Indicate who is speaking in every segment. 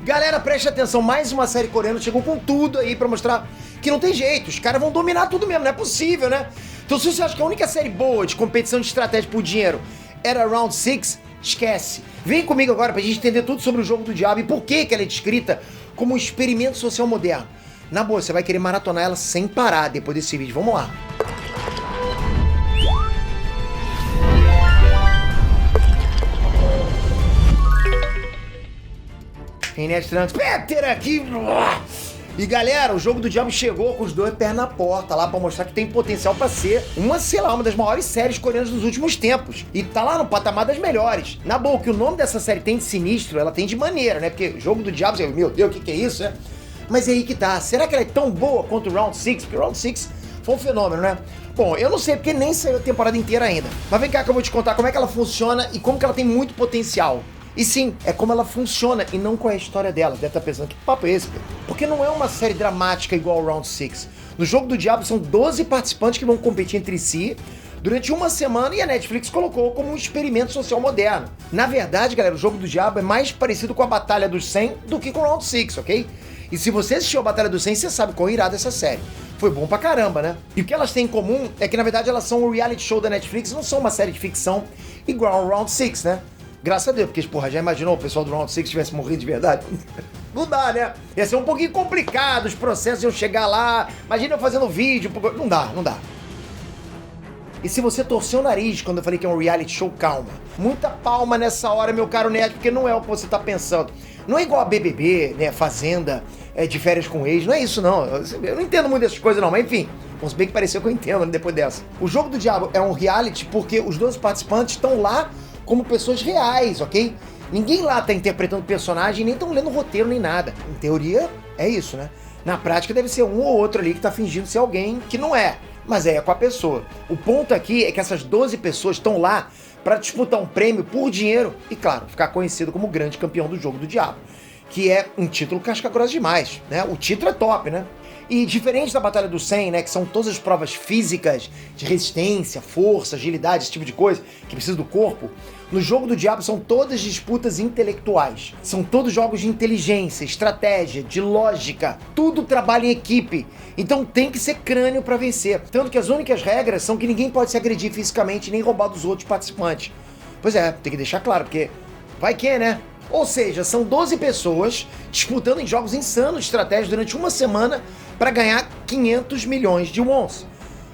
Speaker 1: Galera, preste atenção, mais uma série coreana chegou com tudo aí pra mostrar que não tem jeito, os caras vão dominar tudo mesmo, não é possível, né? Então se você acha que a única série boa de competição de estratégia por dinheiro era Round 6, esquece. Vem comigo agora pra gente entender tudo sobre o Jogo do Diabo e por que ela é descrita como um experimento social moderno. Na boa, você vai querer maratonar ela sem parar depois desse vídeo, vamos lá. Inês Peter aqui. E galera, o Jogo do Diabo chegou com os dois pés na porta lá pra mostrar que tem potencial pra ser uma das maiores séries coreanas dos últimos tempos. E tá lá no patamar das melhores. Na boa, o que o nome dessa série tem de sinistro, ela tem de maneira, né? Porque Jogo do Diabo, meu Deus, o que é isso, né? Mas é aí que tá. Será que ela é tão boa quanto o Round 6? Porque o Round 6 foi um fenômeno, né? Bom, eu não sei porque nem saiu a temporada inteira ainda. Mas vem cá que eu vou te contar como é que ela funciona e como que ela tem muito potencial. E sim, é como ela funciona e não qual é a história dela. Deve estar pensando, que papo é esse, Pedro? Porque não é uma série dramática igual ao Round 6. No Jogo do Diabo são 12 participantes que vão competir entre si durante uma semana e a Netflix colocou como um experimento social moderno. Na verdade, galera, o Jogo do Diabo é mais parecido com a Batalha dos 100 do que com o Round 6, ok? E se você assistiu a Batalha dos 100, você sabe qual irá dessa série. Foi bom pra caramba, né? E o que elas têm em comum é que, na verdade, elas são um reality show da Netflix, não são uma série de ficção igual ao Round 6, né? Graças a Deus, porque, porra, já imaginou o pessoal do Round 6 tivesse morrido de verdade? Não dá, né? Ia ser um pouquinho complicado, os processos iam chegar lá, imagina eu fazendo vídeo, não dá. E se você torceu o nariz quando eu falei que é um reality show, calma. Muita palma nessa hora, meu caro nerd, porque não é o que você tá pensando. Não é igual a BBB, né, Fazenda, de férias com ex, não é isso não. Eu não entendo muito dessas coisas não, mas enfim. Vamos bem que pareceu que eu entendo depois dessa. O Jogo do Diabo é um reality porque os 12 participantes estão lá como pessoas reais, ok? Ninguém lá tá interpretando personagem, nem tão lendo roteiro, nem nada. Em teoria, é isso, né? Na prática, deve ser um ou outro ali que tá fingindo ser alguém que não é. Mas é com a pessoa. O ponto aqui é que essas 12 pessoas estão lá para disputar um prêmio por dinheiro e, claro, ficar conhecido como o grande campeão do Jogo do Diabo. Que é um título casca-grossa demais, né? O título é top, né? E diferente da Batalha do 100, né, que são todas as provas físicas, de resistência, força, agilidade, esse tipo de coisa, que precisa do corpo, no Jogo do Diabo são todas disputas intelectuais. São todos jogos de inteligência, estratégia, de lógica, tudo trabalha em equipe. Então tem que ser crânio pra vencer. Tanto que as únicas regras são que ninguém pode se agredir fisicamente nem roubar dos outros participantes. Pois é, tem que deixar claro, porque vai que, né? Ou seja, são 12 pessoas disputando em jogos insanos de estratégia durante uma semana para ganhar 500 milhões de wons.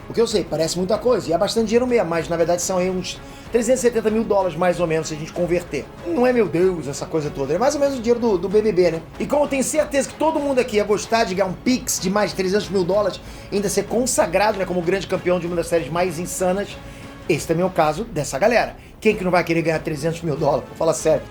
Speaker 1: O que eu sei, parece muita coisa, e é bastante dinheiro mesmo, mas na verdade são aí uns 370 mil dólares mais ou menos se a gente converter. Não é, meu Deus, essa coisa toda, é mais ou menos o dinheiro do BBB, né? E como eu tenho certeza que todo mundo aqui ia gostar de ganhar um Pix de mais de 300 mil dólares e ainda ser consagrado, né, como grande campeão de uma das séries mais insanas, esse também é o caso dessa galera. Quem que não vai querer ganhar 300 mil dólares? Vou falar sério.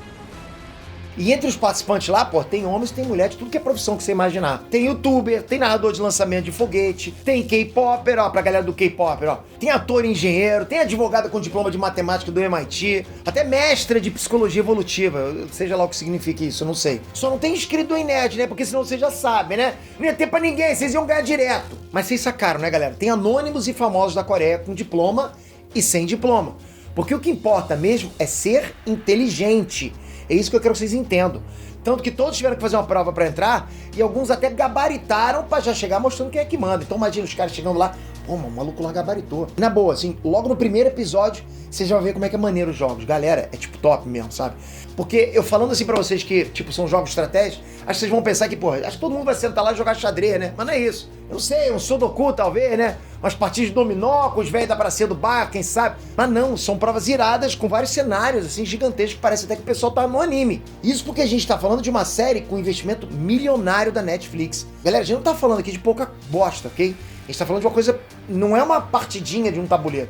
Speaker 1: E entre os participantes lá, pô, tem homens, tem mulheres, tudo que é profissão que você imaginar. Tem youtuber, tem narrador de lançamento de foguete, tem K-popper, ó, pra galera do K-popper, ó. Tem ator e engenheiro, tem advogada com diploma de matemática do MIT, até mestra de psicologia evolutiva, seja lá o que significa isso, eu não sei. Só não tem inscrito do Inerd, né, porque senão você já sabe, né? Não ia ter pra ninguém, vocês iam ganhar direto. Mas vocês sacaram, né, galera? Tem anônimos e famosos da Coreia com diploma e sem diploma. Porque o que importa mesmo é ser inteligente. É isso que eu quero que vocês entendam. Tanto que todos tiveram que fazer uma prova pra entrar e alguns até gabaritaram pra já chegar mostrando quem é que manda. Então imagina os caras chegando lá, pô, mano, o maluco lá gabaritou. Na boa, assim, logo no primeiro episódio, você já vai ver como é que é maneiro os jogos. Galera, é tipo top mesmo, sabe? Porque eu falando assim pra vocês que, tipo, são jogos estratégicos, acho que vocês vão pensar que, pô, acho que todo mundo vai sentar lá e jogar xadrez, né? Mas não é isso. Eu sei, um Sudoku talvez, né? Umas partidas de dominó com os velhos da praça do bar, quem sabe? Mas não, são provas iradas com vários cenários, assim, gigantescos, que parece até que o pessoal tá no anime. Isso porque a gente tá falando de uma série com investimento milionário da Netflix. Galera, a gente não tá falando aqui de pouca bosta, ok? A gente tá falando de uma coisa, não é uma partidinha de um tabuleiro.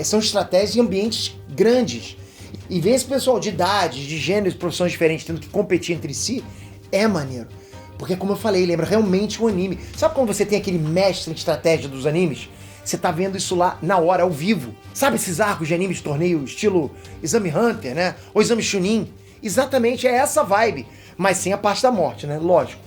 Speaker 1: São estratégias em ambientes grandes. E ver esse pessoal de idade, de gêneros, profissões diferentes tendo que competir entre si, é maneiro. Porque, como eu falei, lembra realmente um anime. Sabe quando você tem aquele mestre em estratégia dos animes? Você tá vendo isso lá na hora, ao vivo. Sabe esses arcos de anime de torneio estilo Exame Hunter, né? Ou Exame Chunin? Exatamente, é essa vibe. Mas sem a parte da morte, né? Lógico.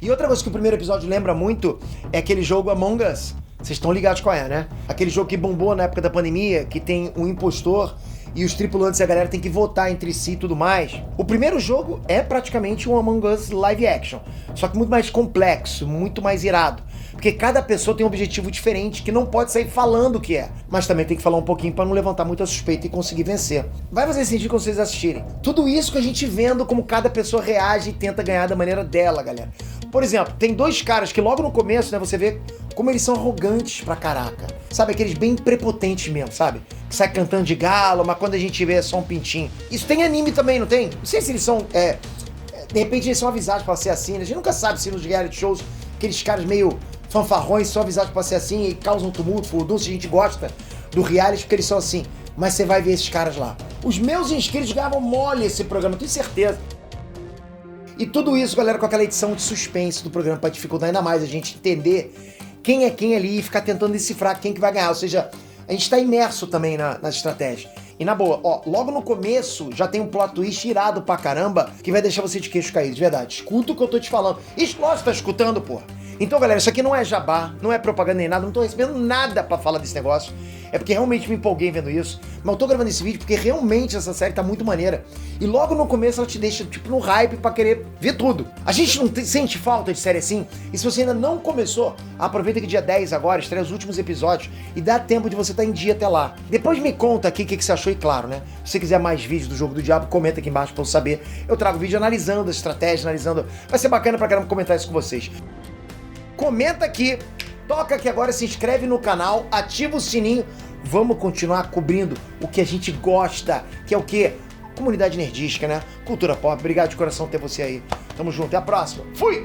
Speaker 1: E outra coisa que o primeiro episódio lembra muito é aquele jogo Among Us. Vocês estão ligados qual é, né? Aquele jogo que bombou na época da pandemia, que tem um impostor e os tripulantes e a galera tem que votar entre si e tudo mais. O primeiro jogo é praticamente um Among Us live action, só que muito mais complexo, muito mais irado. Porque cada pessoa tem um objetivo diferente que não pode sair falando o que é, mas também tem que falar um pouquinho para não levantar muita suspeita e conseguir vencer. Vai fazer sentido quando vocês assistirem. Tudo isso que a gente vendo como cada pessoa reage e tenta ganhar da maneira dela, galera. Por exemplo, tem dois caras que logo no começo, né, você vê como eles são arrogantes pra caraca. Sabe, aqueles bem prepotentes mesmo, sabe? Que sai cantando de galo, mas quando a gente vê é só um pintinho. Isso tem anime também, não tem? Não sei se eles são, de repente eles são avisados pra ser assim, né? A gente nunca sabe se nos reality shows, aqueles caras meio fanfarrões são avisados pra ser assim e causam tumulto, furdunço, a gente gosta do reality porque eles são assim. Mas você vai ver esses caras lá. Os meus inscritos ganhavam mole esse programa, tenho certeza. E tudo isso, galera, com aquela edição de suspense do programa pra dificultar ainda mais a gente entender quem é quem ali e ficar tentando decifrar quem que vai ganhar. Ou seja, a gente tá imerso também na estratégia. E na boa, ó, logo no começo já tem um plot twist irado pra caramba que vai deixar você de queixo caído, de verdade. Escuta o que eu tô te falando. Explode, tá escutando, porra? Então, galera, isso aqui não é jabá, não é propaganda nem nada, não tô recebendo nada pra falar desse negócio. É porque realmente me empolguei vendo isso. Mas eu tô gravando esse vídeo porque realmente essa série tá muito maneira. E logo no começo ela te deixa, tipo, no hype pra querer ver tudo. A gente não sente falta de série assim? E se você ainda não começou, aproveita que dia 10 agora estreia os últimos episódios e dá tempo de você estar em dia até lá. Depois me conta aqui o que você achou e claro, né? Se você quiser mais vídeos do Jogo do Diabo, comenta aqui embaixo pra eu saber. Eu trago vídeo analisando a estratégia, analisando... Vai ser bacana pra caramba comentar isso com vocês. Comenta aqui, toca aqui agora, se inscreve no canal, ativa o sininho. Vamos continuar cobrindo o que a gente gosta, que é o quê? Comunidade nerdística, né? Cultura pop. Obrigado de coração ter você aí. Tamo junto, até a próxima. Fui!